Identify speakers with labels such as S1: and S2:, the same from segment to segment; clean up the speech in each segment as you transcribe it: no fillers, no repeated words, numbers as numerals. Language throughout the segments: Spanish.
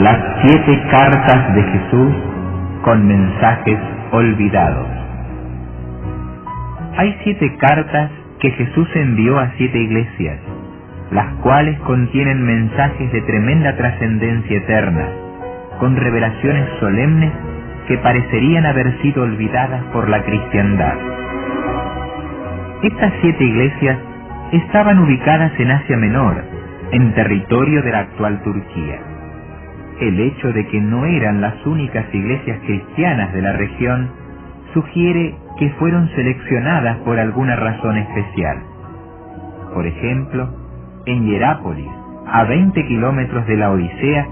S1: Las 7 cartas de Jesús con mensajes olvidados. Hay 7 cartas que Jesús envió a 7 iglesias, las cuales contienen mensajes de tremenda trascendencia eterna, con revelaciones solemnes que parecerían haber sido olvidadas por la cristiandad. Estas 7 iglesias estaban ubicadas en Asia Menor, en territorio de la actual Turquía. El hecho de que no eran las únicas iglesias cristianas de la región sugiere que fueron seleccionadas por alguna razón especial. Por ejemplo, en Hierápolis, a 20 kilómetros de la Odisea,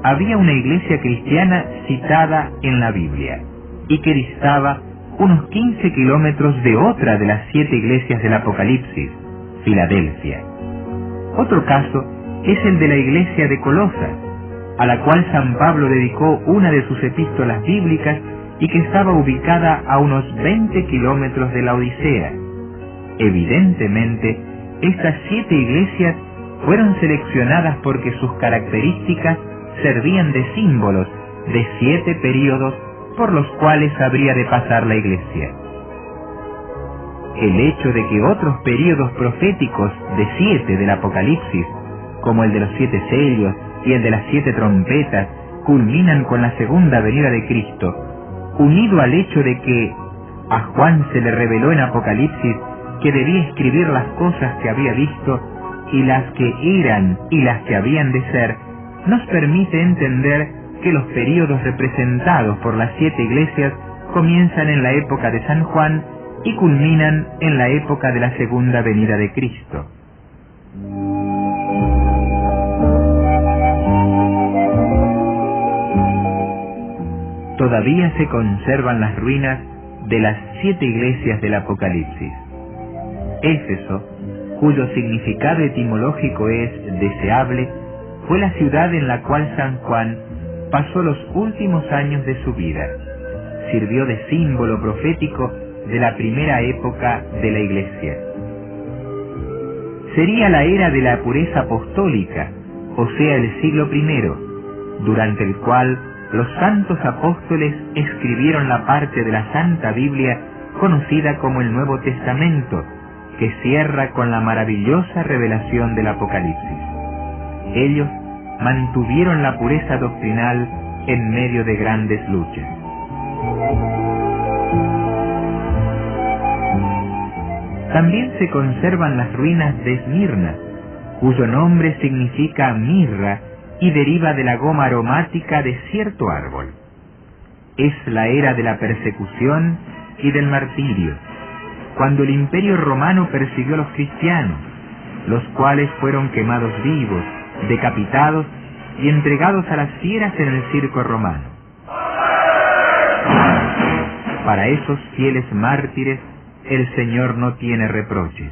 S1: había una iglesia cristiana citada en la Biblia y que distaba unos 15 kilómetros de otra de las 7 iglesias del Apocalipsis, Filadelfia. Otro caso es el de la iglesia de Colosas, a la cual San Pablo dedicó una de sus epístolas bíblicas y que estaba ubicada a unos 20 kilómetros de la Odisea. Evidentemente, estas 7 iglesias fueron seleccionadas porque sus características servían de símbolos de 7 períodos por los cuales habría de pasar la iglesia. El hecho de que otros períodos proféticos de 7 del Apocalipsis, como el de los 7 sellos y el de las 7 trompetas, culminan con la segunda venida de Cristo, unido al hecho de que a Juan se le reveló en Apocalipsis que debía escribir las cosas que había visto y las que eran y las que habían de ser, nos permite entender que los períodos representados por las 7 iglesias comienzan en la época de San Juan y culminan en la época de la segunda venida de Cristo. Todavía se conservan las ruinas de las 7 iglesias del Apocalipsis. Éfeso, cuyo significado etimológico es deseable, fue la ciudad en la cual San Juan pasó los últimos años de su vida. Sirvió de símbolo profético de la primera época de la Iglesia. Sería la era de la pureza apostólica, o sea, el siglo I, durante el cual los santos apóstoles escribieron la parte de la Santa Biblia conocida como el Nuevo Testamento, que cierra con la maravillosa revelación del Apocalipsis. Ellos mantuvieron la pureza doctrinal en medio de grandes luchas. También se conservan las ruinas de Esmirna, cuyo nombre significa mirra y deriva de la goma aromática de cierto árbol. Es la era de la persecución y del martirio, cuando el Imperio Romano persiguió a los cristianos, los cuales fueron quemados vivos, decapitados y entregados a las fieras en el circo romano. Para esos fieles mártires, el Señor no tiene reproches.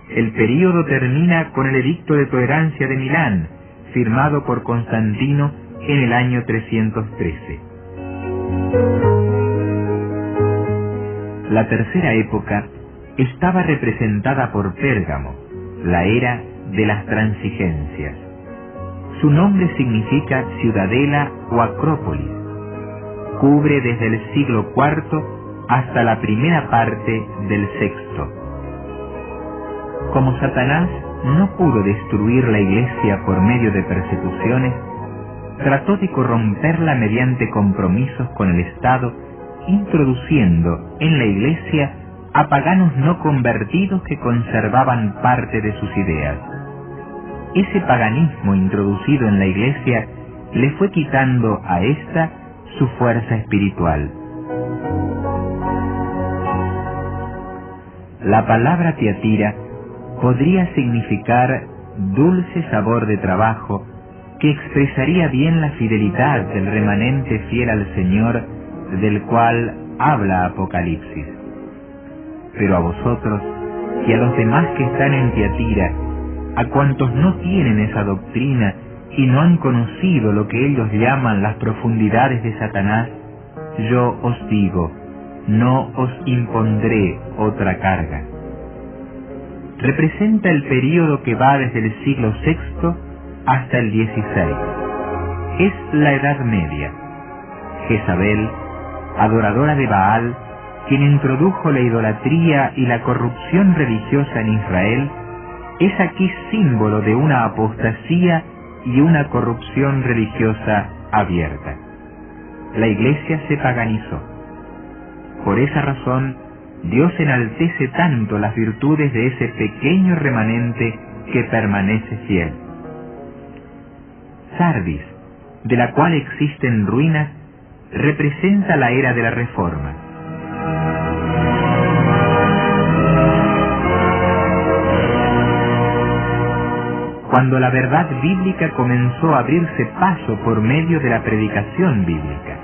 S1: El período termina con el edicto de tolerancia de Milán, firmado por Constantino en el año 313. La tercera época estaba representada por Pérgamo, la era de las transigencias. Su nombre significa ciudadela o acrópolis. Cubre desde el siglo IV hasta la primera parte del VI. Como Satanás no pudo destruir la iglesia por medio de persecuciones, trató de corromperla mediante compromisos con el Estado, introduciendo en la iglesia a paganos no convertidos que conservaban parte de sus ideas. Ese paganismo introducido en la iglesia le fue quitando a ésta su fuerza espiritual. La palabra Tiatira podría significar dulce sabor de trabajo, que expresaría bien la fidelidad del remanente fiel al Señor, del cual habla Apocalipsis. Pero a vosotros y a los demás que están en Tiatira, a cuantos no tienen esa doctrina y no han conocido lo que ellos llaman las profundidades de Satanás, yo os digo, no os impondré otra carga. Representa el período que va desde el siglo VI hasta el XVI. es la Edad Media. Jezabel, adoradora de Baal, quien introdujo la idolatría y la corrupción religiosa en Israel, es aquí símbolo de una apostasía y una corrupción religiosa abierta. La Iglesia se paganizó. Por esa razón, Dios enaltece tanto las virtudes de ese pequeño remanente que permanece fiel. Sardis, de la cual existen ruinas, representa la era de la Reforma. Cuando la verdad bíblica comenzó a abrirse paso por medio de la predicación bíblica.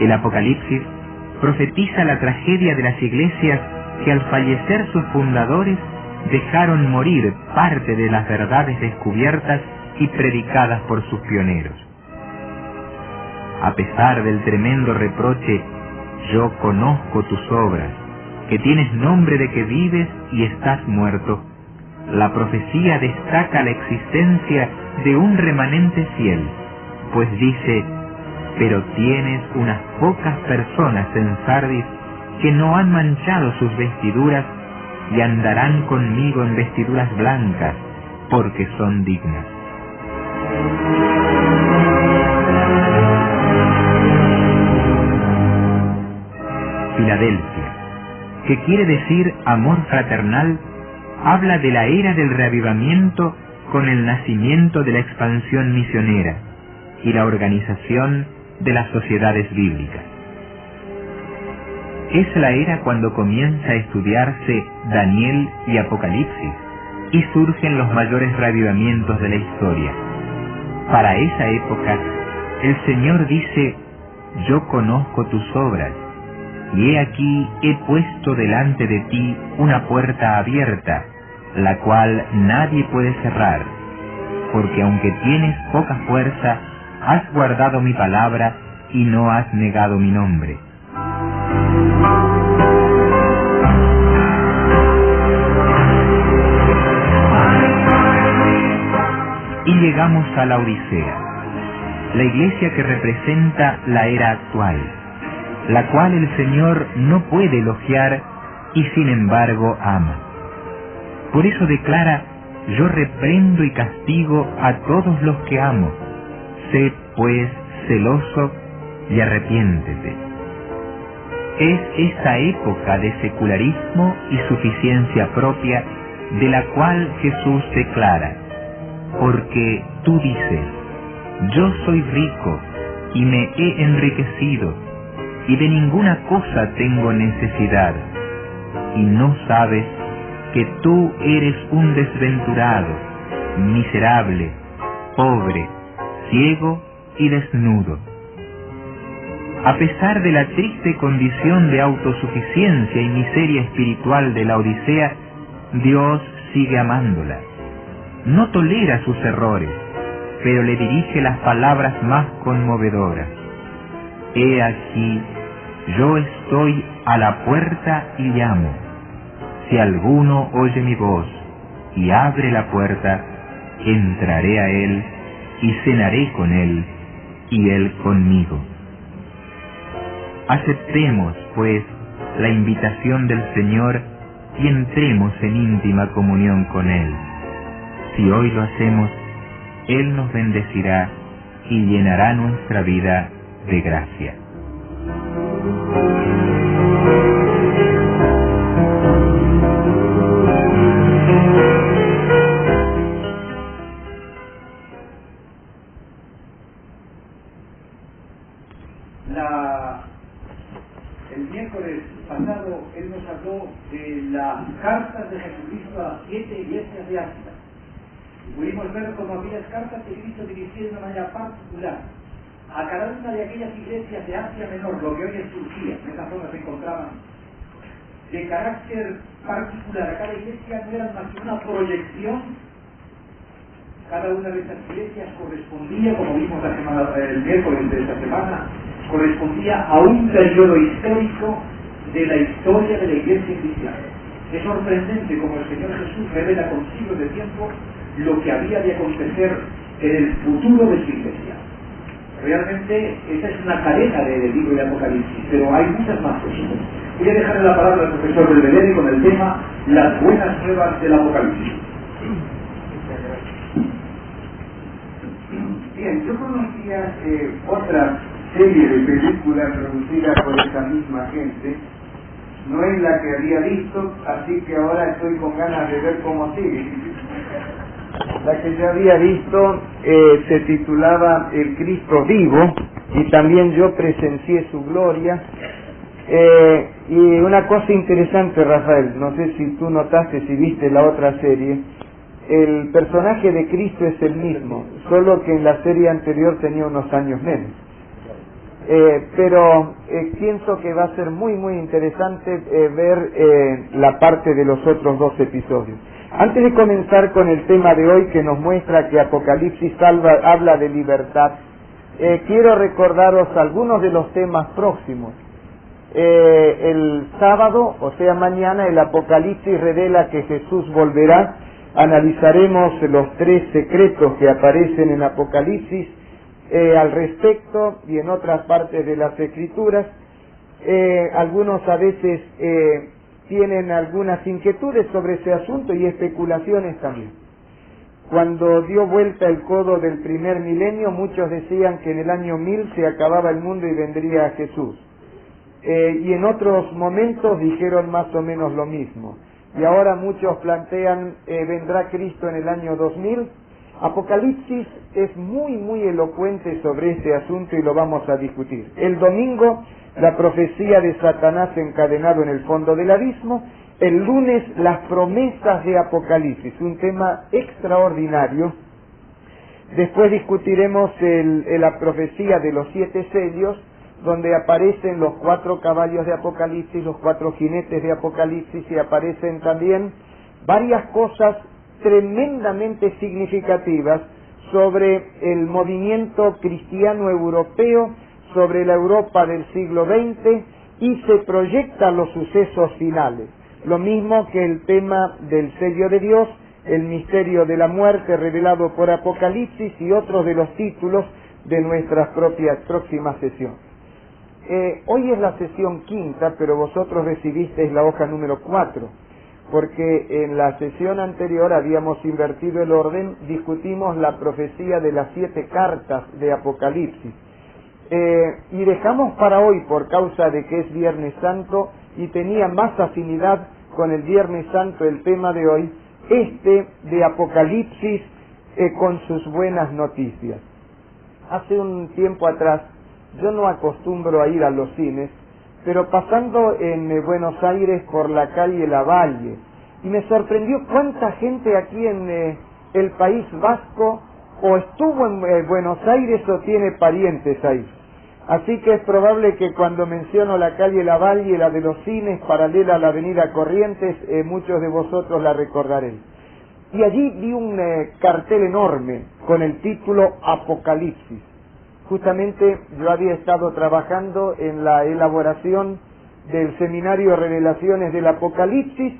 S1: El Apocalipsis profetiza la tragedia de las iglesias que al fallecer sus fundadores dejaron morir parte de las verdades descubiertas y predicadas por sus pioneros. A pesar del tremendo reproche, yo conozco tus obras, que tienes nombre de que vives y estás muerto, la profecía destaca la existencia de un remanente fiel, pues dice: pero tienes unas pocas personas en Sardis que no han manchado sus vestiduras y andarán conmigo en vestiduras blancas, porque son dignas. Filadelfia, que quiere decir amor fraternal, habla de la era del reavivamiento con el nacimiento de la expansión misionera y la organización de las sociedades bíblicas. Es la era cuando comienza a estudiarse Daniel y Apocalipsis y surgen los mayores reavivamientos de la historia. Para esa época, el Señor dice: yo conozco tus obras, y he aquí he puesto delante de ti una puerta abierta, la cual nadie puede cerrar, porque aunque tienes poca fuerza, has guardado mi palabra y no has negado mi nombre. Y llegamos a la Odisea, la iglesia que representa la era actual, la cual el Señor no puede elogiar y sin embargo ama. Por eso declara: yo reprendo y castigo a todos los que amo. Sé pues celoso y arrepiéntete. Es esta época de secularismo y suficiencia propia de la cual Jesús declara: porque tú dices, yo soy rico y me he enriquecido, y de ninguna cosa tengo necesidad, y no sabes que tú eres un desventurado, miserable, pobre, ciego y desnudo. A pesar de la triste condición de autosuficiencia y miseria espiritual de la Odisea, Dios sigue amándola. No tolera sus errores, pero le dirige las palabras más conmovedoras. He aquí, yo estoy a la puerta y llamo. Si alguno oye mi voz y abre la puerta, entraré a él y cenaré con él y él conmigo. Aceptemos, pues, la invitación del Señor y entremos en íntima comunión con Él. Si hoy lo hacemos, Él nos bendecirá y llenará nuestra vida de gracia.
S2: El miércoles pasado él nos habló de las cartas de Jesucristo a las 7 iglesias de Asia. Y pudimos ver cómo aquellas cartas que Cristo dirigía de una manera particular a cada una de aquellas iglesias de Asia Menor, lo que hoy es Turquía, en esa zona se encontraban, de carácter particular. A cada iglesia no era más que una proyección. Cada una de esas iglesias correspondía, como vimos el miércoles de esta semana, correspondía a un periodo histórico de la historia de la iglesia cristiana. Es sorprendente como el Señor Jesús revela con siglos de tiempo lo que había de acontecer en el futuro de su iglesia. Realmente esa es una cadena del libro de Apocalipsis, pero hay muchas más cosas. Voy a dejarle la palabra al profesor Belvedere con el tema Las buenas nuevas del Apocalipsis.
S3: Bien, yo conocía otra serie de películas producidas por esa misma gente. No es la que había visto, así que ahora estoy con ganas de ver cómo sigue. La que yo había visto se titulaba El Cristo Vivo, y también yo presencié su gloria. Y una cosa interesante, Rafael, no sé si tú notaste, si viste la otra serie, el personaje de Cristo es el mismo, solo que en la serie anterior tenía unos años menos. Pero pienso que va a ser muy interesante ver la parte de los otros dos episodios. Antes de comenzar con el tema de hoy, que nos muestra que Apocalipsis habla de libertad, quiero recordaros algunos de los temas próximos. El sábado, o sea mañana, el Apocalipsis revela que Jesús volverá. Analizaremos los 3 secretos que aparecen en Apocalipsis al respecto y en otras partes de las Escrituras. Algunos a veces tienen algunas inquietudes sobre ese asunto y especulaciones también. Cuando dio vuelta el codo del primer milenio, muchos decían que en el año 1000 se acababa el mundo y vendría Jesús. Y en otros momentos dijeron más o menos lo mismo. Y ahora muchos plantean, vendrá Cristo en el año 2000. Apocalipsis es muy elocuente sobre este asunto y lo vamos a discutir. El domingo, la profecía de Satanás encadenado en el fondo del abismo. El lunes, las promesas de Apocalipsis, un tema extraordinario. Después discutiremos la profecía de los 7 sellos, donde aparecen los 4 caballos de Apocalipsis, los 4 jinetes de Apocalipsis, y aparecen también varias cosas tremendamente significativas sobre el movimiento cristiano europeo, sobre la Europa del siglo XX, y se proyectan los sucesos finales. Lo mismo que el tema del sello de Dios, el misterio de la muerte revelado por Apocalipsis y otros de los títulos de nuestras próximas sesiones. Hoy es la sesión 5ª, pero vosotros recibisteis la hoja número 4, porque en la sesión anterior habíamos invertido el orden, discutimos la profecía de las 7 cartas de Apocalipsis. Y dejamos para hoy, por causa de que es Viernes Santo y tenía más afinidad con el Viernes Santo el tema de hoy, de Apocalipsis con sus buenas noticias. Hace un tiempo atrás, yo no acostumbro a ir a los cines, pero pasando en Buenos Aires por la calle Lavalle, y me sorprendió cuánta gente aquí en el País Vasco o estuvo en Buenos Aires o tiene parientes ahí. Así que es probable que cuando menciono la calle Lavalle, la de los cines, paralela a la avenida Corrientes, muchos de vosotros la recordaréis. Y allí vi un cartel enorme con el título Apocalipsis. Justamente yo había estado trabajando en la elaboración del seminario Revelaciones del Apocalipsis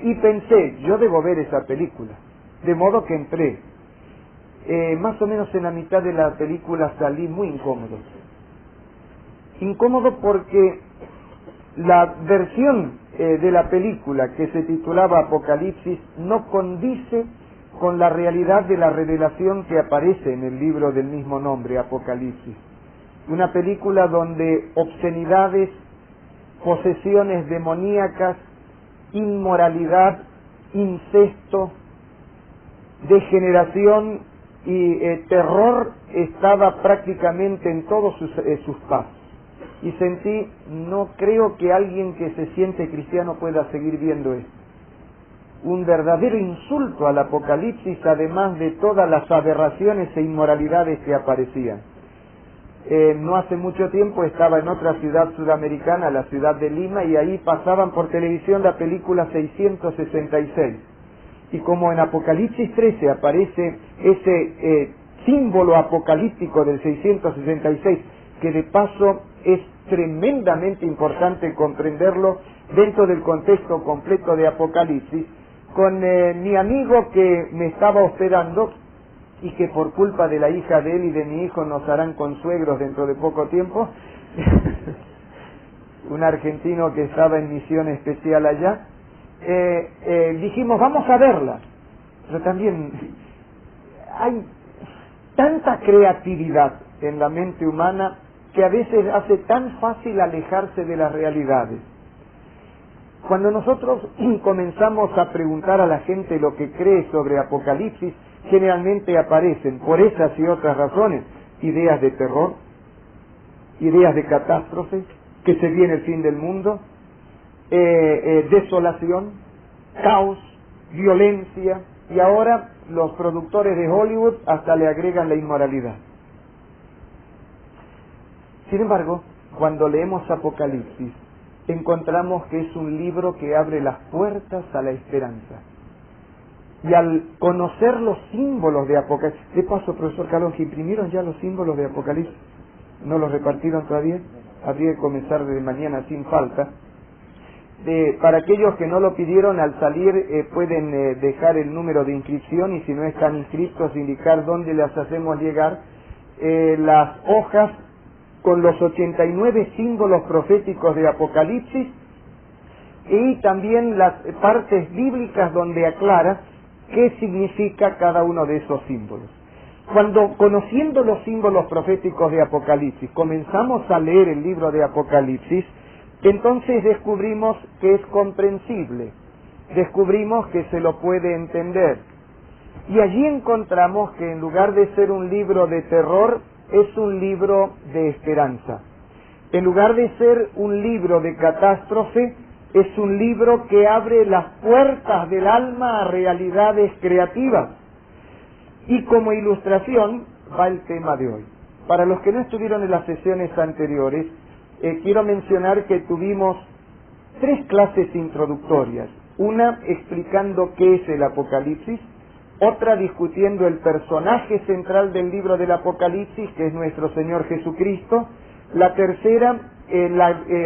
S3: y pensé, yo debo ver esa película. De modo que entré. Más o menos en la mitad de la película salí muy incómodo. Incómodo porque la versión de la película que se titulaba Apocalipsis no condice con la realidad de la revelación que aparece en el libro del mismo nombre, Apocalipsis. Una película donde obscenidades, posesiones demoníacas, inmoralidad, incesto, degeneración y terror estaba prácticamente en todos sus pasos. Y sentí, no creo que alguien que se siente cristiano pueda seguir viendo esto. Un verdadero insulto al Apocalipsis, además de todas las aberraciones e inmoralidades que aparecían. No hace mucho tiempo estaba en otra ciudad sudamericana, la ciudad de Lima, y ahí pasaban por televisión la película 666. Y como en Apocalipsis 13 aparece ese símbolo apocalíptico del 666, que de paso es tremendamente importante comprenderlo dentro del contexto completo de Apocalipsis, con mi amigo que me estaba hospedando, y que por culpa de la hija de él y de mi hijo nos harán consuegros dentro de poco tiempo. Un argentino que estaba en misión especial allá, dijimos, vamos a verla. Pero también hay tanta creatividad en la mente humana que a veces hace tan fácil alejarse de las realidades. Cuando nosotros comenzamos a preguntar a la gente lo que cree sobre Apocalipsis, generalmente aparecen, por esas y otras razones, ideas de terror, ideas de catástrofe, que se viene el fin del mundo, desolación, caos, violencia, y ahora los productores de Hollywood hasta le agregan la inmoralidad. Sin embargo, cuando leemos Apocalipsis, encontramos que es un libro que abre las puertas a la esperanza. Y al conocer los símbolos de Apocalipsis, de paso, profesor Carlos, ¿imprimieron ya los símbolos de Apocalipsis? ¿No los repartieron todavía? Habría que comenzar desde mañana sin falta. Para aquellos que no lo pidieron, al salir pueden dejar el número de inscripción, y si no están inscritos, indicar dónde las hacemos llegar. Las hojas con los 89 símbolos proféticos de Apocalipsis, y también las partes bíblicas donde aclara qué significa cada uno de esos símbolos. Cuando, conociendo los símbolos proféticos de Apocalipsis, comenzamos a leer el libro de Apocalipsis, entonces descubrimos que es comprensible, descubrimos que se lo puede entender. Y allí encontramos que en lugar de ser un libro de terror, es un libro de esperanza. En lugar de ser un libro de catástrofe, es un libro que abre las puertas del alma a realidades creativas. Y como ilustración va el tema de hoy. Para los que no estuvieron en las sesiones anteriores, quiero mencionar que tuvimos 3 clases introductorias. Una explicando qué es el Apocalipsis, otra discutiendo el personaje central del libro del Apocalipsis, que es nuestro Señor Jesucristo. La tercera,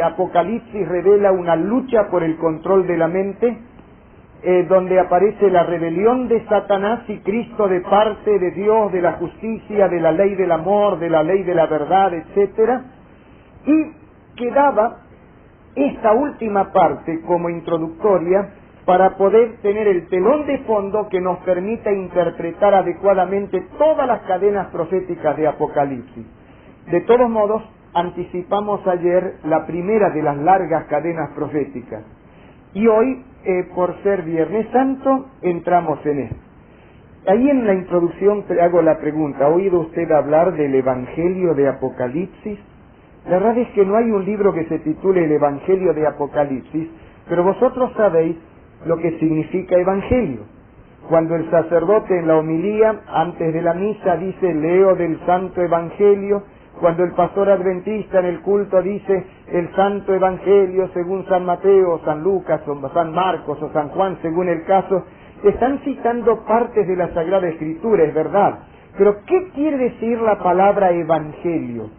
S3: Apocalipsis revela una lucha por el control de la mente, donde aparece la rebelión de Satanás y Cristo de parte de Dios, de la justicia, de la ley del amor, de la ley de la verdad, etcétera. Y quedaba esta última parte como introductoria para poder tener el telón de fondo que nos permita interpretar adecuadamente todas las cadenas proféticas de Apocalipsis. De todos modos, anticipamos ayer la primera de las largas cadenas proféticas. Y hoy, por ser Viernes Santo, entramos en esto. Ahí en la introducción te hago la pregunta, ¿ha oído usted hablar del Evangelio de Apocalipsis? La verdad es que no hay un libro que se titule el Evangelio de Apocalipsis, pero vosotros sabéis lo que significa Evangelio. Cuando el sacerdote en la homilía, antes de la misa, dice, leo del Santo Evangelio, cuando el pastor adventista en el culto dice, el Santo Evangelio según San Mateo, San Lucas, o San Marcos, o San Juan, según el caso, están citando partes de la Sagrada Escritura, es verdad. Pero, ¿qué quiere decir la palabra Evangelio?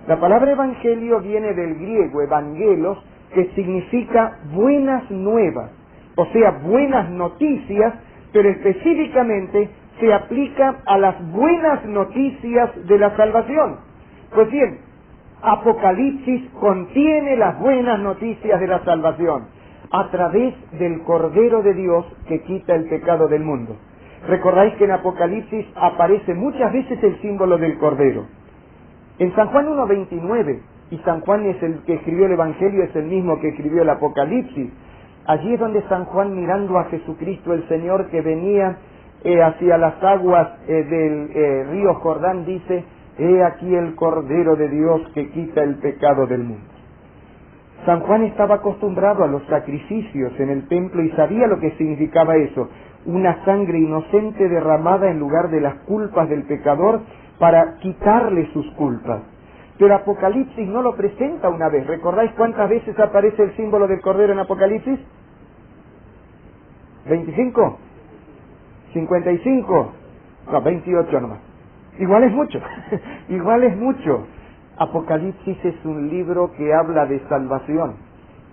S3: La palabra Evangelio viene del griego evangelos, que significa buenas nuevas, o sea, buenas noticias, pero específicamente se aplica a las buenas noticias de la salvación. Pues bien, Apocalipsis contiene las buenas noticias de la salvación a través del Cordero de Dios que quita el pecado del mundo. Recordáis que en Apocalipsis aparece muchas veces el símbolo del Cordero. En San Juan 1:29, y San Juan es el que escribió el Evangelio, es el mismo que escribió el Apocalipsis. Allí es donde San Juan, mirando a Jesucristo el Señor que venía hacia las aguas del río Jordán, dice, he aquí el Cordero de Dios que quita el pecado del mundo. San Juan estaba acostumbrado a los sacrificios en el templo y sabía lo que significaba eso, una sangre inocente derramada en lugar de las culpas del pecador para quitarle sus culpas. Pero Apocalipsis no lo presenta una vez. ¿Recordáis cuántas veces aparece el símbolo del Cordero en Apocalipsis? ¿25? ¿55? No, 28 nomás. Igual es mucho, igual es mucho. Apocalipsis es un libro que habla de salvación.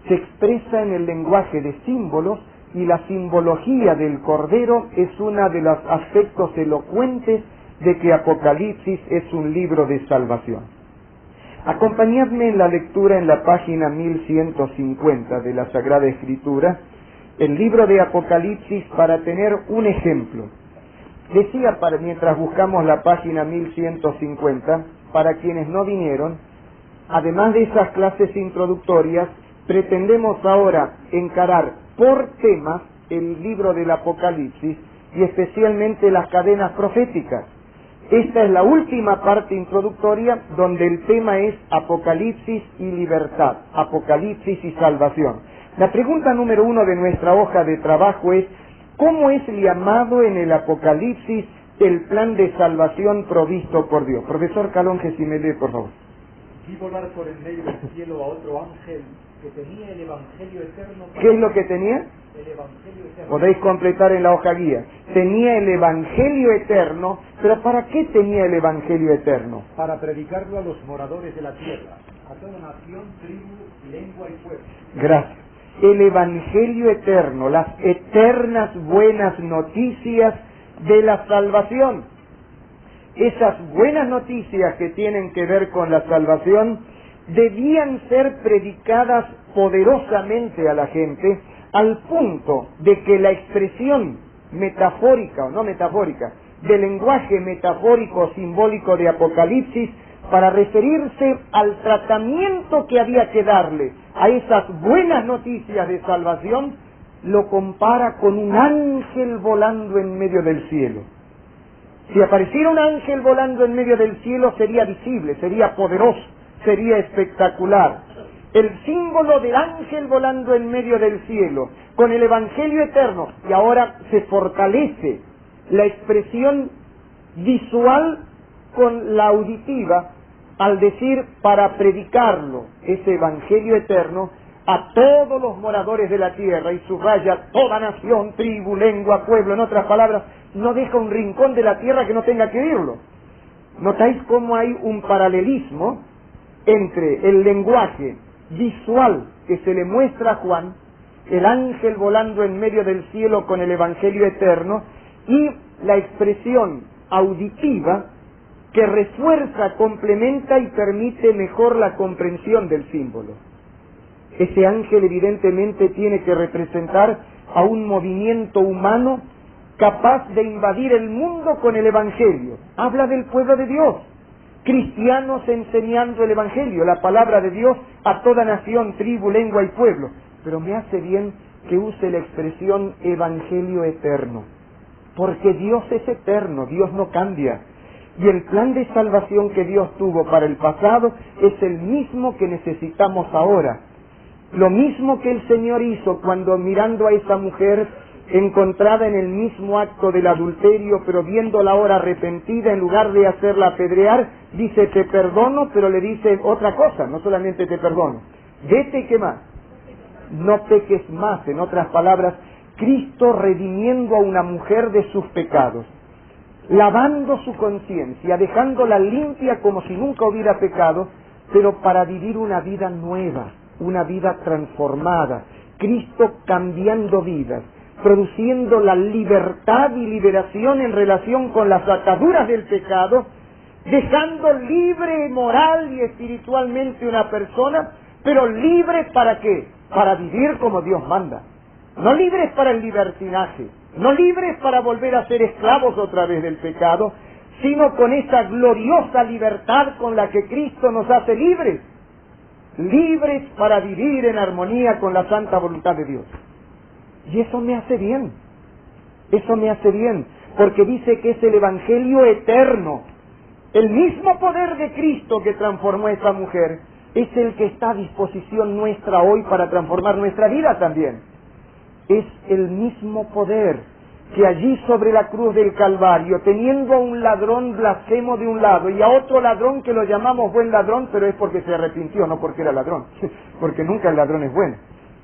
S3: Se expresa en el lenguaje de símbolos y la simbología del Cordero es uno de los aspectos elocuentes de que Apocalipsis es un libro de salvación. Acompañadme en la lectura en la página 1150 de la Sagrada Escritura, el libro de Apocalipsis, para tener un ejemplo. Decía, mientras buscamos la página 1150, para quienes no vinieron, además de esas clases introductorias, pretendemos ahora encarar por temas el libro del Apocalipsis y especialmente las cadenas proféticas. Esta es la última parte introductoria donde el tema es Apocalipsis y libertad, Apocalipsis y salvación. La pregunta número 1 de nuestra hoja de trabajo es: ¿cómo es llamado en el Apocalipsis el plan de salvación provisto por Dios? Profesor Calonge, si me lee, por favor.
S2: Vi volar por el medio del cielo a otro ángel que tenía el Evangelio eterno.
S3: ¿Qué es lo que tenía?
S2: El Evangelio eterno.
S3: Podéis completar en la hoja guía. Tenía el Evangelio eterno, pero ¿para qué tenía el Evangelio eterno?
S2: Para predicarlo a los moradores de la tierra, a toda nación, tribu, lengua y pueblo.
S3: Gracias. El Evangelio eterno, las eternas buenas noticias de la salvación. Esas buenas noticias que tienen que ver con la salvación debían ser predicadas poderosamente a la gente, al punto de que la expresión metafórica o no metafórica, del lenguaje metafórico simbólico de Apocalipsis, para referirse al tratamiento que había que darle a esas buenas noticias de salvación, lo compara con un ángel volando en medio del cielo. Si apareciera un ángel volando en medio del cielo, sería visible, sería poderoso, sería espectacular. El símbolo del ángel volando en medio del cielo, con el Evangelio eterno, y ahora se fortalece la expresión visual con la auditiva, al decir para predicarlo, ese Evangelio eterno, a todos los moradores de la tierra, y subraya toda nación, tribu, lengua, pueblo, en otras palabras, no deja un rincón de la tierra que no tenga que oírlo. ¿Notáis cómo hay un paralelismo entre el lenguaje visual que se le muestra a Juan, el ángel volando en medio del cielo con el Evangelio eterno, y la expresión auditiva que refuerza, complementa y permite mejor la comprensión del símbolo? Ese ángel evidentemente tiene que representar a un movimiento humano capaz de invadir el mundo con el Evangelio. Habla del pueblo de Dios, cristianos enseñando el Evangelio, la palabra de Dios, a toda nación, tribu, lengua y pueblo. Pero me hace bien que use la expresión Evangelio eterno, porque Dios es eterno, Dios no cambia. Y el plan de salvación que Dios tuvo para el pasado es el mismo que necesitamos ahora. Lo mismo que el Señor hizo cuando, mirando a esa mujer encontrada en el mismo acto del adulterio, pero viéndola ahora arrepentida, en lugar de hacerla apedrear, dice: te perdono, pero le dice otra cosa, no solamente te perdono, vete, ¿qué más? No peques más. En otras palabras, Cristo redimiendo a una mujer de sus pecados, lavando su conciencia, dejándola limpia como si nunca hubiera pecado, pero para vivir una vida nueva, una vida transformada. Cristo cambiando vidas, produciendo la libertad y liberación en relación con las ataduras del pecado, dejando libre moral y espiritualmente una persona, pero libre ¿para qué? Para vivir como Dios manda. No libres para el libertinaje, no libres para volver a ser esclavos otra vez del pecado, sino con esa gloriosa libertad con la que Cristo nos hace libres. Libres para vivir en armonía con la santa voluntad de Dios. Y eso me hace bien, porque dice que es el Evangelio eterno. El mismo poder de Cristo que transformó a esa mujer es el que está a disposición nuestra hoy para transformar nuestra vida también. Es el mismo poder que allí sobre la cruz del Calvario, teniendo a un ladrón blasfemo de un lado y a otro ladrón que lo llamamos buen ladrón, pero es porque se arrepintió, no porque era ladrón, porque nunca el ladrón es bueno.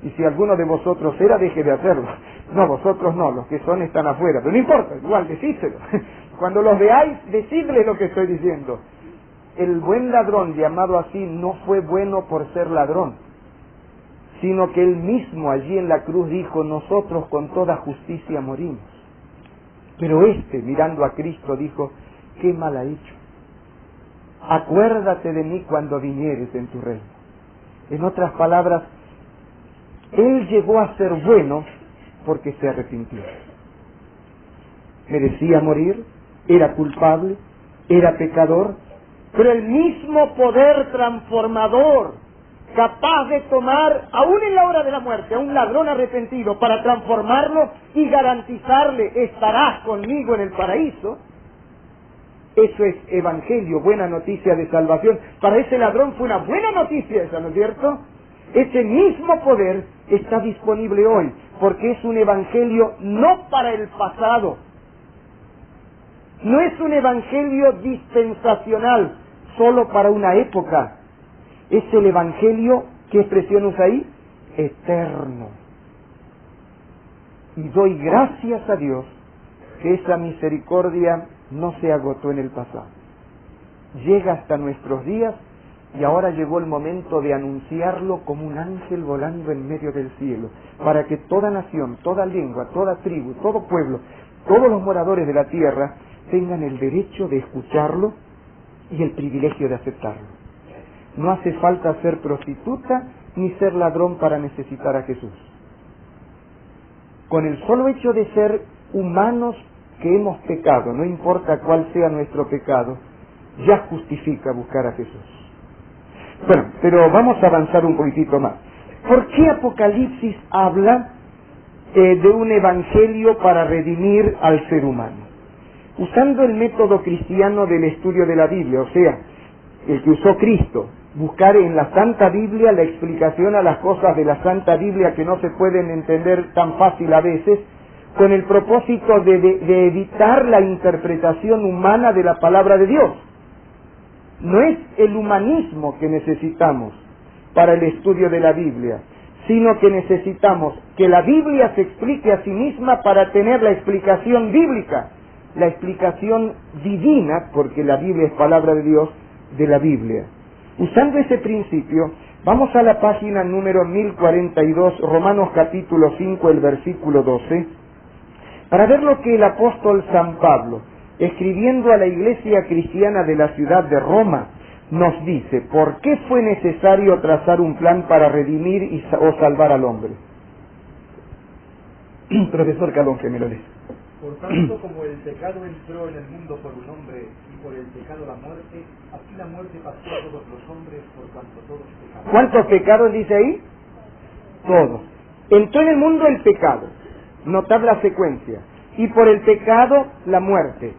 S3: Y si alguno de vosotros era, deje de hacerlo. No, vosotros no, los que son están afuera, pero no importa, igual decídselo. Cuando los veáis, decidles lo que estoy diciendo. El buen ladrón, llamado así, no fue bueno por ser ladrón, sino que él mismo allí en la cruz dijo: nosotros con toda justicia morimos. Pero mirando a Cristo, dijo: qué mal ha hecho. Acuérdate de mí cuando vinieres en tu reino. En otras palabras, él llegó a ser bueno porque se arrepintió. Merecía morir, era culpable, era pecador, pero el mismo poder transformador, capaz de tomar, aún en la hora de la muerte, a un ladrón arrepentido para transformarlo y garantizarle, estarás conmigo en el paraíso. Eso es evangelio, buena noticia de salvación. Para ese ladrón fue una buena noticia esa, ¿no es cierto? Ese mismo poder está disponible hoy, porque es un evangelio no para el pasado, no es un evangelio dispensacional, solo para una época. Es el evangelio, ¿qué expresión usa ahí? Eterno. Y doy gracias a Dios que esa misericordia no se agotó en el pasado. Llega hasta nuestros días y ahora llegó el momento de anunciarlo como un ángel volando en medio del cielo, para que toda nación, toda lengua, toda tribu, todo pueblo, todos los moradores de la tierra tengan el derecho de escucharlo y el privilegio de aceptarlo. No hace falta ser prostituta ni ser ladrón para necesitar a Jesús. Con el solo hecho de ser humanos que hemos pecado, no importa cuál sea nuestro pecado, ya justifica buscar a Jesús. Bueno, pero vamos a avanzar un poquitito más. ¿Por qué Apocalipsis habla de un evangelio para redimir al ser humano? Usando el método cristiano del estudio de la Biblia, o sea, el que usó Cristo, buscar en la Santa Biblia la explicación a las cosas de la Santa Biblia que no se pueden entender tan fácil a veces, con el propósito de evitar la interpretación humana de la palabra de Dios. No es el humanismo que necesitamos para el estudio de la Biblia, sino que necesitamos que la Biblia se explique a sí misma para tener la explicación bíblica, la explicación divina, porque la Biblia es palabra de Dios, de la Biblia. Usando ese principio, vamos a la página número 1042, Romanos capítulo 5, el versículo 12, para ver lo que el apóstol San Pablo, escribiendo a la iglesia cristiana de la ciudad de Roma, nos dice, ¿por qué fue necesario trazar un plan para redimir o salvar al hombre? Profesor Calón, que me lo lee.
S4: Por tanto, como el pecado entró en el mundo por un hombre y por el pecado la muerte, así la muerte pasó a todos los hombres por cuanto todos pecaron.
S3: ¿Cuántos pecados dice ahí? Todos. Entró en el mundo el pecado. Notad la secuencia. Y por el pecado la muerte.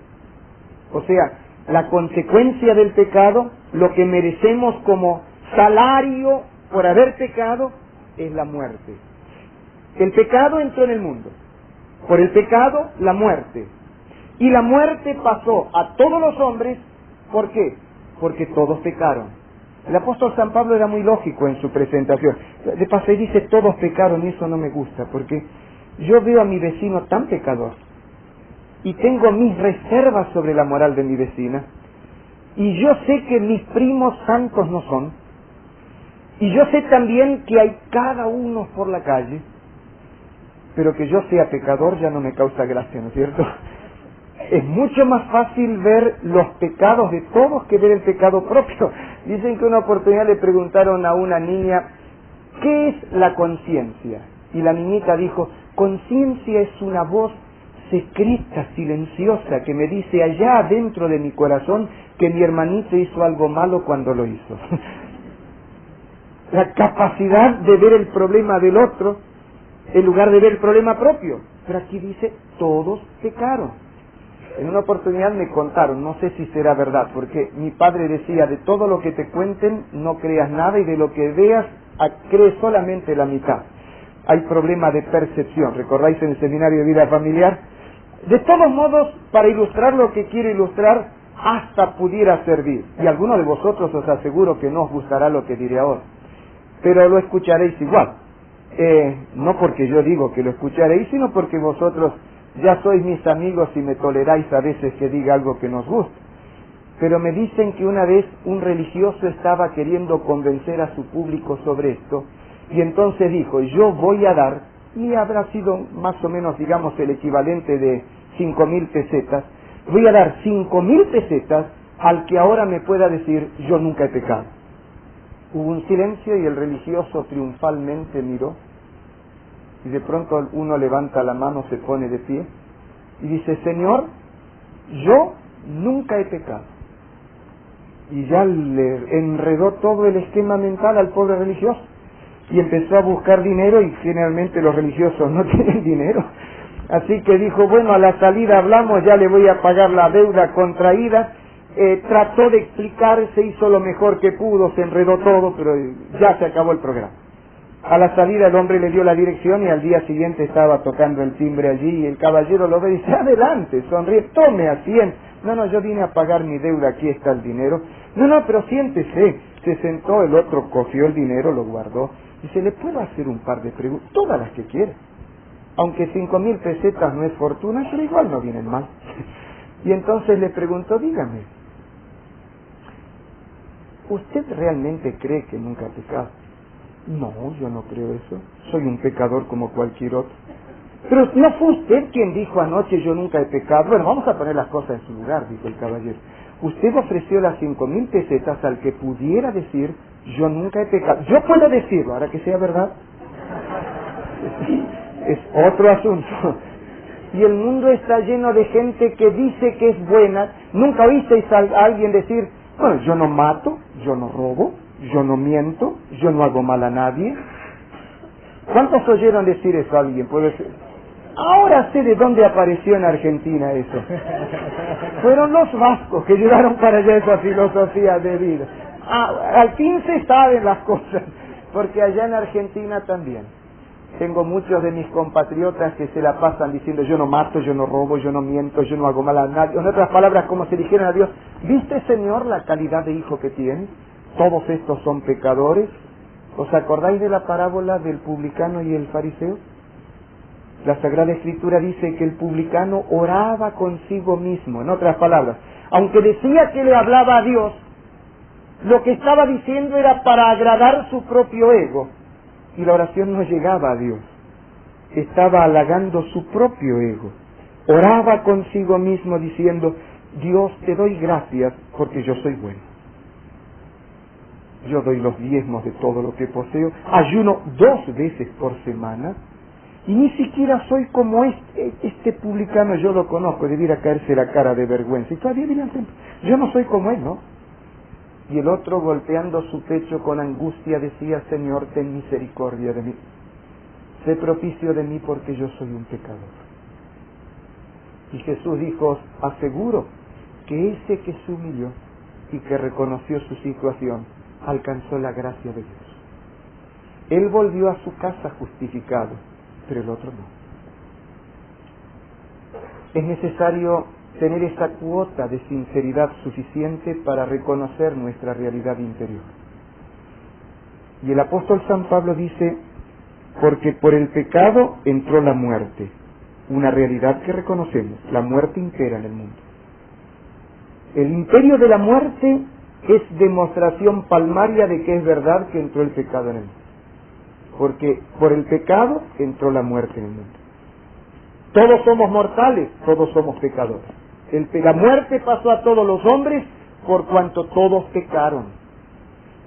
S3: O sea, la consecuencia del pecado, lo que merecemos como salario por haber pecado, es la muerte. El pecado entró en el mundo. Por el pecado, la muerte. Y la muerte pasó a todos los hombres, ¿por qué? Porque todos pecaron. El apóstol San Pablo era muy lógico en su presentación. De paso, él dice, todos pecaron, y eso no me gusta, porque yo veo a mi vecino tan pecador, y tengo mis reservas sobre la moral de mi vecina, y yo sé que mis primos santos no son, y yo sé también que hay cada uno por la calle, pero que yo sea pecador ya no me causa gracia, ¿no es cierto? Es mucho más fácil ver los pecados de todos que ver el pecado propio. Dicen que una oportunidad le preguntaron a una niña, ¿qué es la conciencia? Y la niñita dijo, conciencia es una voz secreta, silenciosa, que me dice allá adentro de mi corazón que mi hermanito hizo algo malo cuando lo hizo. La capacidad de ver el problema del otro en lugar de ver el problema propio. Pero aquí dice, todos pecaron. En una oportunidad me contaron, no sé si será verdad, porque mi padre decía, de todo lo que te cuenten, no creas nada, y de lo que veas, crees solamente la mitad. Hay problema de percepción, ¿recordáis en el seminario de vida familiar? De todos modos, para ilustrar lo que quiero ilustrar, hasta pudiera servir. Y alguno de vosotros os aseguro que no os gustará lo que diré ahora, pero lo escucharéis igual. No porque yo digo que lo escucharéis, sino porque vosotros ya sois mis amigos y me toleráis a veces que diga algo que nos gusta. Pero me dicen que una vez un religioso estaba queriendo convencer a su público sobre esto, y entonces dijo, yo voy a dar, y habrá sido más o menos, digamos, el equivalente de 5.000 pesetas, voy a dar 5.000 pesetas al que ahora me pueda decir, yo nunca he pecado. Hubo un silencio y el religioso triunfalmente miró, y de pronto uno levanta la mano, se pone de pie, y dice, Señor, yo nunca he pecado. Y ya le enredó todo el esquema mental al pobre religioso, y empezó a buscar dinero, y generalmente los religiosos no tienen dinero. Así que dijo, bueno, a la salida hablamos, ya le voy a pagar la deuda contraída. Trató de explicarse, hizo lo mejor que pudo, se enredó todo, pero ya se acabó el programa. A la salida el hombre le dio la dirección y al día siguiente estaba tocando el timbre allí y el caballero lo ve y dice, adelante, sonríe, tome asiento. No, yo vine a pagar mi deuda, aquí está el dinero. No, pero siéntese. Se sentó, el otro cogió el dinero, lo guardó. Dice, ¿le puedo hacer un par de preguntas? Todas las que quiera. Aunque 5.000 pesetas no es fortuna, pero igual no vienen mal. Y entonces le preguntó, dígame, ¿usted realmente cree que nunca ha pecado? No, yo no creo eso. Soy un pecador como cualquier otro. Pero ¿no fue usted quien dijo anoche yo nunca he pecado? Bueno, vamos a poner las cosas en su lugar, dijo el caballero. Usted ofreció las 5.000 pesetas al que pudiera decir yo nunca he pecado. Yo puedo decirlo, ahora que sea verdad. Es otro asunto. Y el mundo está lleno de gente que dice que es buena. ¿Nunca oísteis a alguien decir, bueno, yo no mato, yo no robo, yo no miento, yo no hago mal a nadie? ¿Cuántos oyeron decir eso a alguien? Puede ser. Ahora sé de dónde apareció en Argentina eso. Fueron los vascos que llevaron para allá esa filosofía de vida. Al fin se saben las cosas, porque allá en Argentina también. Tengo muchos de mis compatriotas que se la pasan diciendo yo no mato, yo no robo, yo no miento, yo no hago mal a nadie. En otras palabras, como se dijeron a Dios, ¿viste, Señor, la calidad de hijo que tienes? Todos estos son pecadores. ¿Os acordáis de la parábola del publicano y el fariseo? La Sagrada Escritura dice que el publicano oraba consigo mismo. En otras palabras, aunque decía que le hablaba a Dios, lo que estaba diciendo era para agradar su propio ego. Y la oración no llegaba a Dios. Estaba halagando su propio ego. Oraba consigo mismo diciendo, Dios, te doy gracias porque yo soy bueno. Yo doy los diezmos de todo lo que poseo. Ayuno 2 veces por semana. Y ni siquiera soy como este publicano, yo lo conozco, debiera caerse la cara de vergüenza. Y todavía viene al templo. Yo no soy como él, ¿no? Y el otro, golpeando su pecho con angustia, decía, Señor, ten misericordia de mí. Sé propicio de mí porque yo soy un pecador. Y Jesús dijo, os aseguro que ese que se humilló y que reconoció su situación, alcanzó la gracia de Dios. Él volvió a su casa justificado, pero el otro no. Es necesario tener esa cuota de sinceridad suficiente para reconocer nuestra realidad interior. Y el apóstol San Pablo dice, porque por el pecado entró la muerte, una realidad que reconocemos, la muerte impera en el mundo. El imperio de la muerte es demostración palmaria de que es verdad que entró el pecado en el mundo. Porque por el pecado entró la muerte en el mundo. Todos somos mortales, todos somos pecadores. La muerte pasó a todos los hombres por cuanto todos pecaron.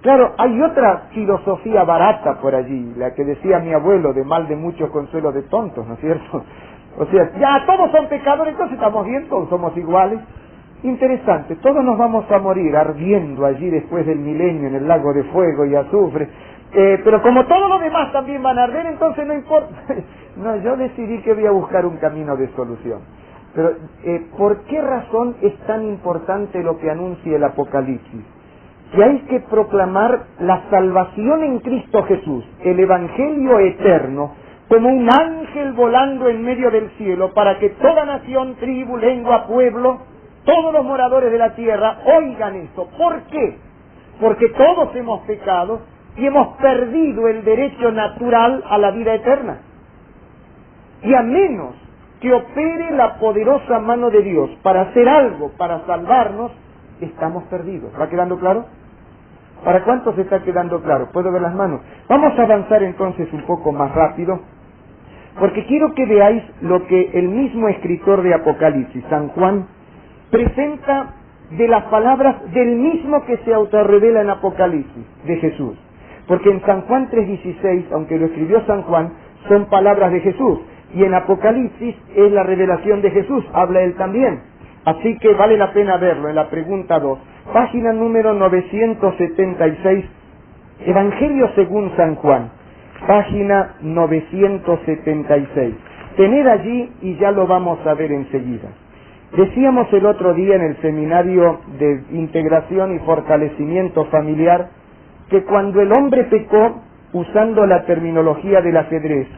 S3: Claro, hay otra filosofía barata por allí, la que decía mi abuelo, de mal de muchos, consuelo de tontos, ¿no es cierto? O sea, ya todos son pecadores, entonces estamos bien, todos somos iguales. Interesante, todos nos vamos a morir ardiendo allí después del milenio en el lago de fuego y azufre. Pero como todos los demás también van a arder, entonces no importa. No, yo decidí que voy a buscar un camino de solución. Pero, ¿por qué razón es tan importante lo que anuncia el Apocalipsis? Que hay que proclamar la salvación en Cristo Jesús, el Evangelio eterno, como un ángel volando en medio del cielo, para que toda nación, tribu, lengua, pueblo, todos los moradores de la tierra oigan esto. ¿Por qué? Porque todos hemos pecado y hemos perdido el derecho natural a la vida eterna. Y a menos que opere la poderosa mano de Dios para hacer algo, para salvarnos, estamos perdidos. ¿Va quedando claro? ¿Para cuántos está quedando claro? ¿Puedo ver las manos? Vamos a avanzar entonces un poco más rápido, porque quiero que veáis lo que el mismo escritor de Apocalipsis, San Juan, presenta de las palabras del mismo que se autorrevela en Apocalipsis, de Jesús. Porque en San Juan 3:16, aunque lo escribió San Juan, son palabras de Jesús. Y en Apocalipsis es la revelación de Jesús, habla él también. Así que vale la pena verlo en la pregunta 2. Página número 976, Evangelio según San Juan, página 976. Tened allí y ya lo vamos a ver enseguida. Decíamos el otro día en el seminario de integración y fortalecimiento familiar que cuando el hombre pecó, usando la terminología del ajedrez,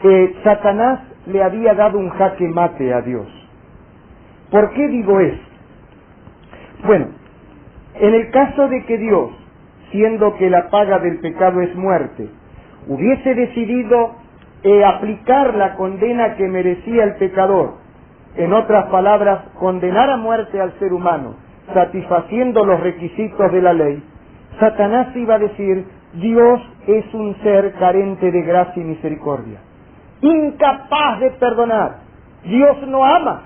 S3: que Satanás le había dado un jaque mate a Dios. ¿Por qué digo eso? Bueno, en el caso de que Dios, siendo que la paga del pecado es muerte, hubiese decidido aplicar la condena que merecía el pecador, en otras palabras, condenar a muerte al ser humano, satisfaciendo los requisitos de la ley, Satanás iba a decir, Dios es un ser carente de gracia y misericordia, incapaz de perdonar. Dios no ama,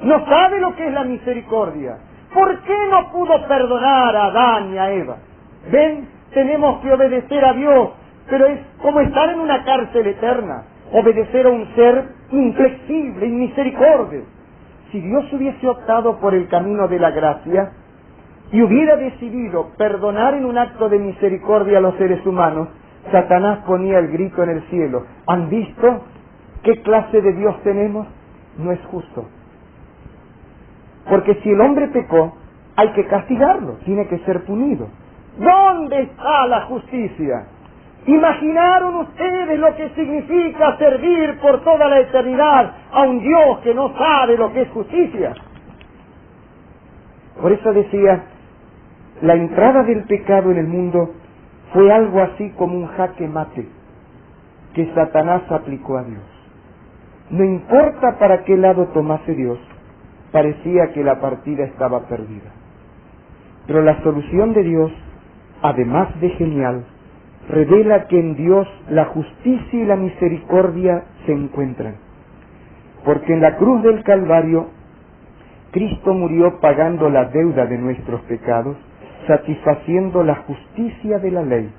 S3: no sabe lo que es la misericordia. ¿Por qué no pudo perdonar a Adán y a Eva? Ven, tenemos que obedecer a Dios, pero es como estar en una cárcel eterna, obedecer a un ser inflexible, inmisericordia. Si Dios hubiese optado por el camino de la gracia y hubiera decidido perdonar en un acto de misericordia a los seres humanos, Satanás ponía el grito en el cielo. ¿Han visto qué clase de Dios tenemos? No es justo. Porque si el hombre pecó, hay que castigarlo, tiene que ser punido. ¿Dónde está la justicia? ¿Imaginaron ustedes lo que significa servir por toda la eternidad a un Dios que no sabe lo que es justicia? Por eso decía, la entrada del pecado en el mundo fue algo así como un jaque mate que Satanás aplicó a Dios. No importa para qué lado tomase Dios, parecía que la partida estaba perdida. Pero la solución de Dios, además de genial, revela que en Dios la justicia y la misericordia se encuentran. Porque en la cruz del Calvario, Cristo murió pagando la deuda de nuestros pecados, satisfaciendo la justicia de la ley.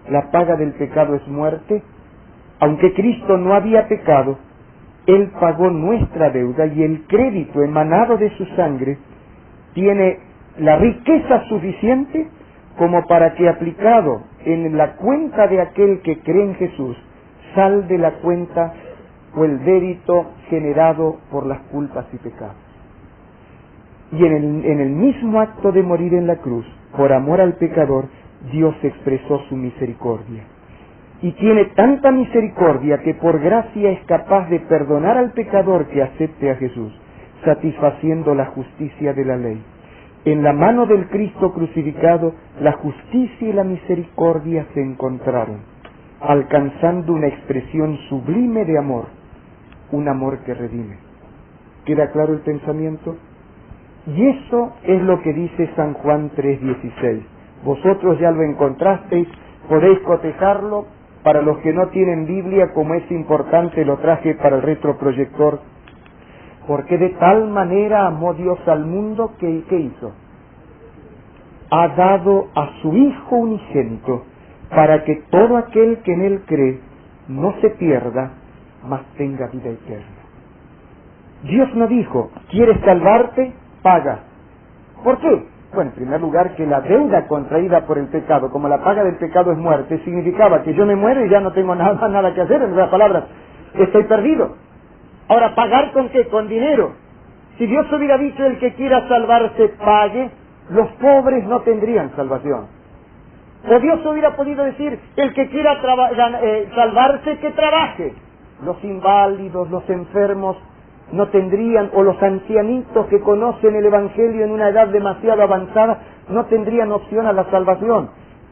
S3: La paga del pecado es muerte. Aunque Cristo no había pecado, Él pagó nuestra deuda y el crédito emanado de su sangre tiene la riqueza suficiente como para que aplicado en la cuenta de aquel que cree en Jesús, salde la cuenta o el débito generado por las culpas y pecados. Y en el mismo acto de morir en la cruz, por amor al pecador, Dios expresó su misericordia. Y tiene tanta misericordia que por gracia es capaz de perdonar al pecador que acepte a Jesús, satisfaciendo la justicia de la ley. En la mano del Cristo crucificado, la justicia y la misericordia se encontraron, alcanzando una expresión sublime de amor, un amor que redime. ¿Queda claro el pensamiento? Y eso es lo que dice San Juan 3:16. Vosotros ya lo encontrasteis, podéis cotejarlo. Para los que no tienen Biblia, como es importante, lo traje para el retroproyector. Porque de tal manera amó Dios al mundo que, ¿qué hizo? Ha dado a su Hijo unigénito, para que todo aquel que en Él cree no se pierda, mas tenga vida eterna. Dios no dijo, ¿quieres salvarte? Paga. ¿Por qué? Bueno, en primer lugar, que la deuda contraída por el pecado, como la paga del pecado es muerte, significaba que yo me muero y ya no tengo nada que hacer, en otras palabras, estoy perdido. Ahora, ¿pagar con qué? Con dinero. Si Dios hubiera dicho, el que quiera salvarse, pague, los pobres no tendrían salvación. O Dios hubiera podido decir, el que quiera salvarse, que trabaje. Los inválidos, los enfermos, no tendrían, o los ancianitos que conocen el Evangelio en una edad demasiado avanzada, no tendrían opción a la salvación.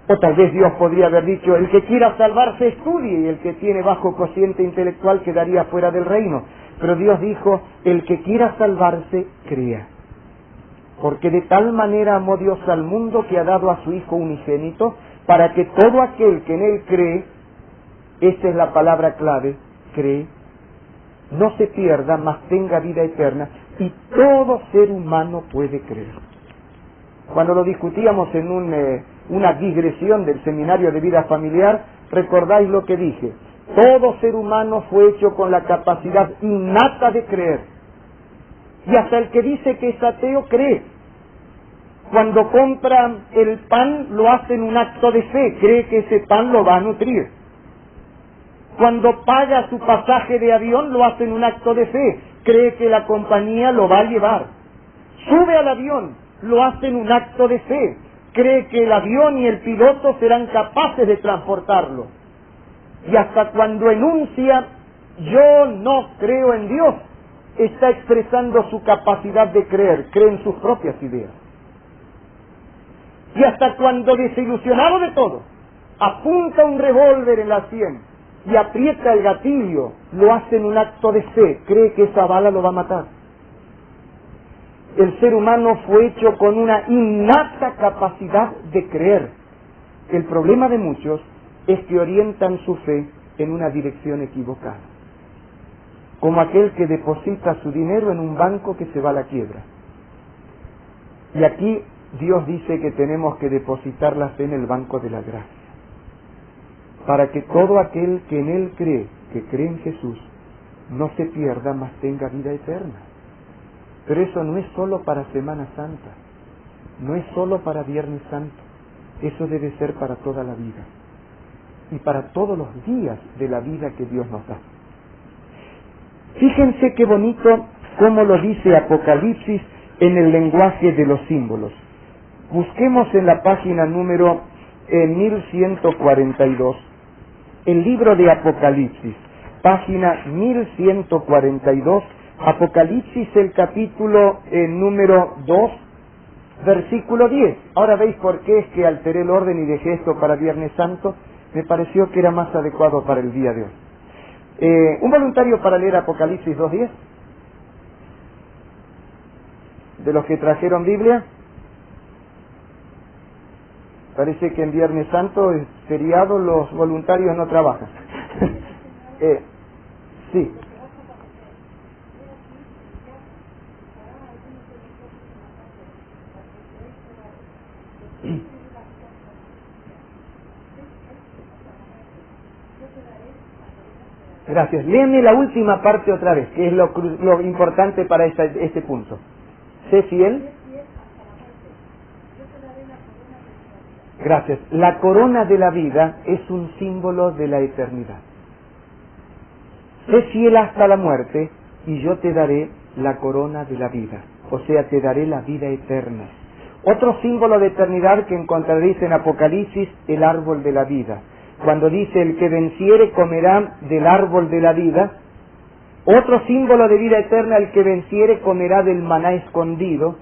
S3: O tal vez Dios podría haber dicho, el que quiera salvarse estudie, y el que tiene bajo cociente intelectual quedaría fuera del reino. Pero Dios dijo, el que quiera salvarse, crea. Porque de tal manera amó Dios al mundo que ha dado a su Hijo unigénito, para que todo aquel que en Él cree, esta es la palabra clave, cree, no se pierda, mas tenga vida eterna. y todo ser humano puede creer. Cuando lo discutíamos en una digresión del seminario de vida familiar, recordáis lo que dije. Todo ser humano fue hecho con la capacidad innata de creer. Y hasta el que dice que es ateo cree. Cuando compra el pan lo hace en un acto de fe, cree que ese pan lo va a nutrir. Cuando paga su pasaje de avión lo hace en un acto de fe, cree que la compañía lo va a llevar. Sube al avión, lo hace en un acto de fe, cree que el avión y el piloto serán capaces de transportarlo. Y hasta cuando enuncia, yo no creo en Dios, está expresando su capacidad de creer, cree en sus propias ideas. Y hasta cuando, desilusionado de todo, apunta un revólver en la sien y aprieta el gatillo, lo hace en un acto de fe, cree que esa bala lo va a matar. El ser humano fue hecho con una innata capacidad de creer. El problema de muchos es que orientan su fe en una dirección equivocada. Como aquel que deposita su dinero en un banco que se va a la quiebra. Y aquí Dios dice que tenemos que depositar la fe en el banco de la gracia, para que todo aquel que en Él cree, que cree en Jesús, no se pierda, mas tenga vida eterna. Pero eso no es solo para Semana Santa, no es solo para Viernes Santo, eso debe ser para toda la vida y para todos los días de la vida que Dios nos da. Fíjense qué bonito cómo lo dice Apocalipsis en el lenguaje de los símbolos. Busquemos en la página número 1142, el libro de Apocalipsis, página 1142, Apocalipsis, el capítulo número 2, versículo 10. Ahora veis por qué es que alteré el orden y dejé esto para Viernes Santo. Me pareció que era más adecuado para el día de hoy. ¿Un voluntario para leer Apocalipsis 2.10? ¿De los que trajeron Biblia? Parece que en Viernes Santo es feriado, los voluntarios no trabajan. Sí. Gracias. Léeme la última parte otra vez, que es lo importante para este punto. Sé fiel. Gracias. La corona de la vida es un símbolo de la eternidad. Sé fiel hasta la muerte y yo te daré la corona de la vida. O sea, te daré la vida eterna. Otro símbolo de eternidad que encontraréis en Apocalipsis, el árbol de la vida. Cuando dice el que venciere comerá del árbol de la vida. Otro símbolo de vida eterna, el que venciere comerá del maná escondido.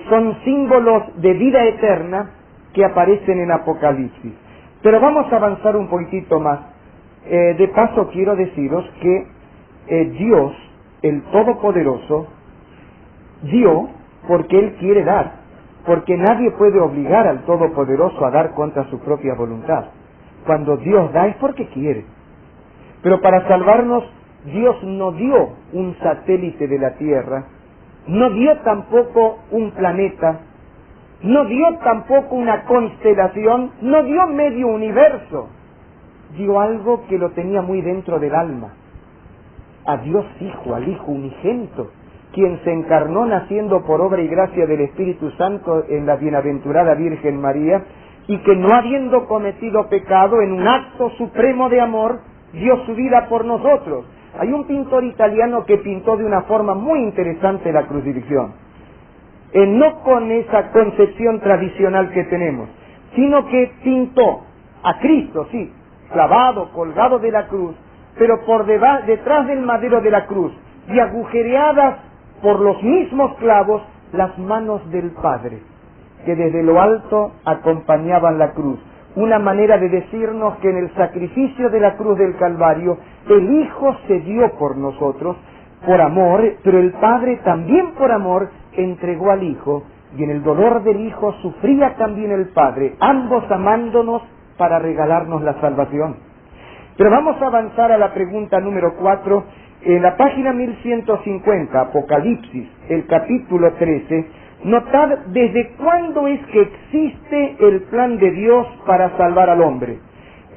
S3: Son símbolos de vida eterna que aparecen en Apocalipsis. Pero vamos a avanzar un poquitito más. De paso quiero deciros que Dios, el Todopoderoso, dio porque Él quiere dar, porque nadie puede obligar al Todopoderoso a dar contra su propia voluntad. Cuando Dios da es porque quiere. Pero para salvarnos, Dios no dio un satélite de la Tierra, no dio tampoco un planeta, no dio tampoco una constelación, no dio medio universo. Dio algo que lo tenía muy dentro del alma. A Dios Hijo, al Hijo unigénito, quien se encarnó naciendo por obra y gracia del Espíritu Santo en la bienaventurada Virgen María, y que no habiendo cometido pecado, en un acto supremo de amor, dio su vida por nosotros. Hay un pintor italiano que pintó de una forma muy interesante la crucifixión. No con esa concepción tradicional que tenemos, sino que pintó a Cristo, sí, clavado, colgado de la cruz, pero por detrás del madero de la cruz, y agujereadas por los mismos clavos, las manos del Padre, que desde lo alto acompañaban la cruz. Una manera de decirnos que en el sacrificio de la cruz del Calvario, el Hijo se dio por nosotros, por amor, pero el Padre también por amor entregó al Hijo, y en el dolor del Hijo sufría también el Padre, ambos amándonos para regalarnos la salvación. Pero vamos a avanzar a la pregunta número 4, En la página 1150, Apocalipsis, el capítulo 13, notad desde cuándo es que existe el plan de Dios para salvar al hombre.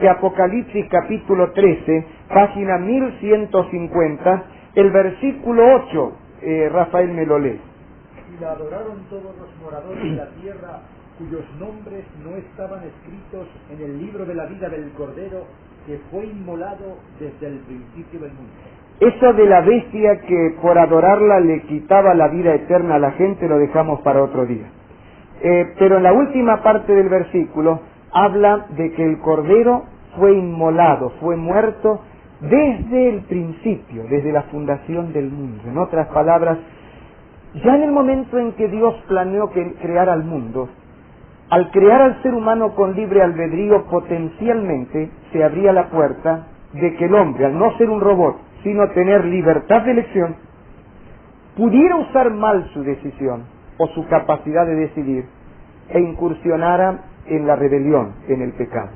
S3: Que Apocalipsis capítulo 13, página 1150, el versículo 8, Rafael me lo lee.
S4: Y la adoraron todos los moradores de la tierra, cuyos nombres no estaban escritos en el libro de la vida del Cordero, que fue inmolado desde el principio del mundo.
S3: Eso de la bestia que por adorarla le quitaba la vida eterna a la gente lo dejamos para otro día. Pero en la última parte del versículo habla de que el Cordero fue inmolado, fue muerto desde el principio, desde la fundación del mundo. En otras palabras, ya en el momento en que Dios planeó crear al mundo, al crear al ser humano con libre albedrío, potencialmente se abría la puerta de que el hombre, al no ser un robot, sino tener libertad de elección, pudiera usar mal su decisión o su capacidad de decidir e incursionara en la rebelión, en el pecado.